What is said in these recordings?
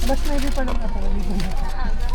Mas maybe pa lang ako. Ano?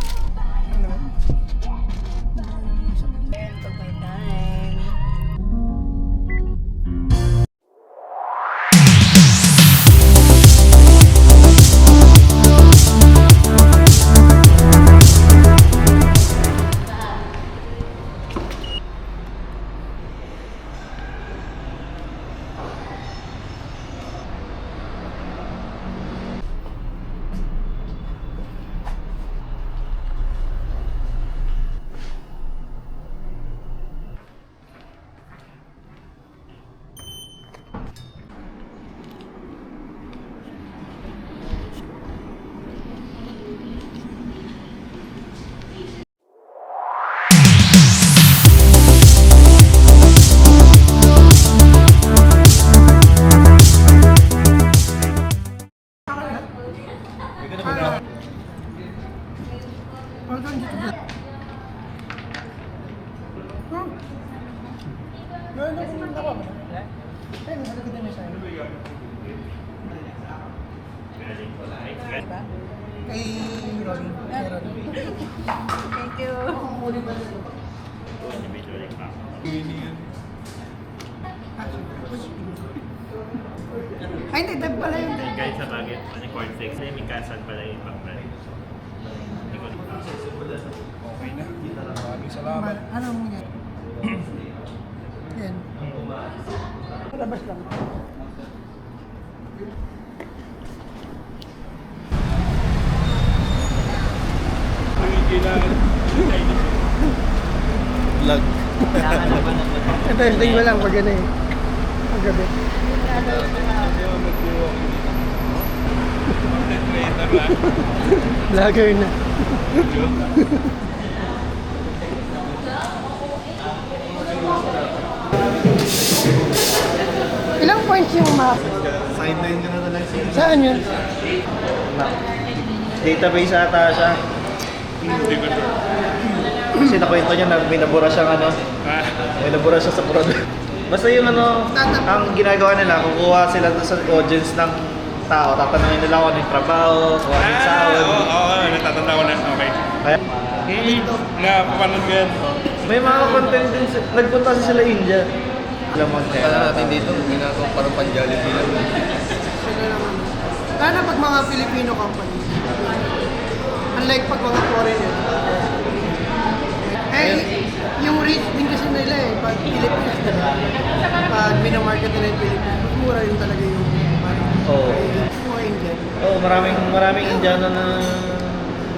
Kay Ronnie. Thank you. Ay, hindi. Dab pala yun. Kahit sa bagay, ano cortex, ay may kasal pala yung pang-brand. Okay na. Maraming salamat. Ano mo yan? Yan. Labas lang. Vlog. Ito, hintayin mo lang pag ano eh. Pag gabi. Vlogger na. Ilang points yung map? Sideline ka na talaga siya. Saan yun? Database ata siya. Hindi ko sure. Kasi nakwento niya na may nabura siyang ano. May nabura siya sa prod. Basta yung ano, ang ginagawa nila, kukuha sila doon sa audience ng tao. Tatanungin nila kung ano yung trabaho, kung ano yung sahod. Oo, natatanda ko na. Okay. Kaya, Napapanood ko yan. may mga content din, nagpunta kasi sila India. Alam mo, Kala natin dito, ginagawa parang pan-Jollibee lang. Sila naman. Lalo na pag mga Filipino company. Unlike pag mga foreigner. Eh, yung rate din kasi nila eh, pag Philippines nila. Pag minamarket nila yung Philippines, mura yung talaga yung Oo. mga Indian. Oo, maraming Indiano na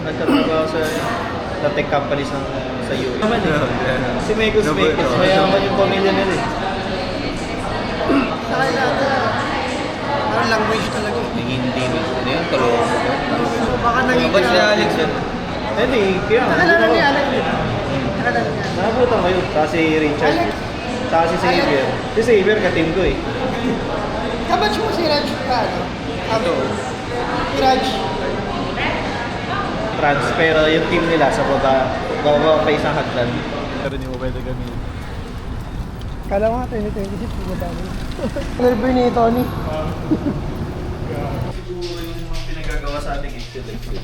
nagtatrabaho sa tech companies sa US. Naman eh. Si Mekos, mayaman yung pamilya nila eh. Sa kailangan, parang language talaga. Yung hindi mo. Ano yun? Talo. So baka Ano ba si Alex yun? Hindi, kaya nga. Nakalala ni Alex. Nakalala niya. Nakabutan kayo. Saka si Richard. Alex. Saka si Xavier. Si Xavier, ka-team ko eh. Kabatch mo si Raj ka, ano? Si Raj. Trans, pero yung team nila sa baba pa isang hagdan. Pero hindi mo pwede gamitin. Kala ko nga 2026, hindi ba mo? Deliver ni Tony. Siguro yung mga pinagagawa sa ating intellectual.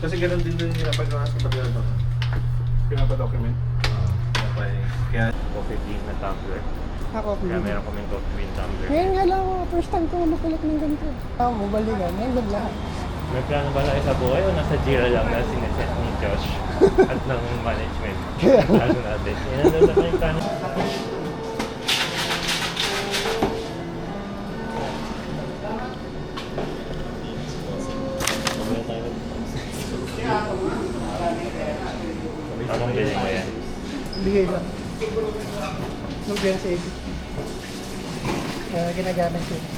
Kasi ganun din pinapagawa sa pagkakato. Pinapa-document. Kaya, Coffee bean na tumbler. Ako, Kaya meron kaming coffee bean tumbler. ngayon nga lang ako, first time ko makulit ng ganito. Mo balikan, ngayon lahat. May plano ba lang sa buhay o nasa Jira lang na sineset ni Josh at ng management? Plano natin. Yan ang naman yung plano. Anong bilhin mo yan? Bigay lang. Nung sa Kaya ginagamit ko.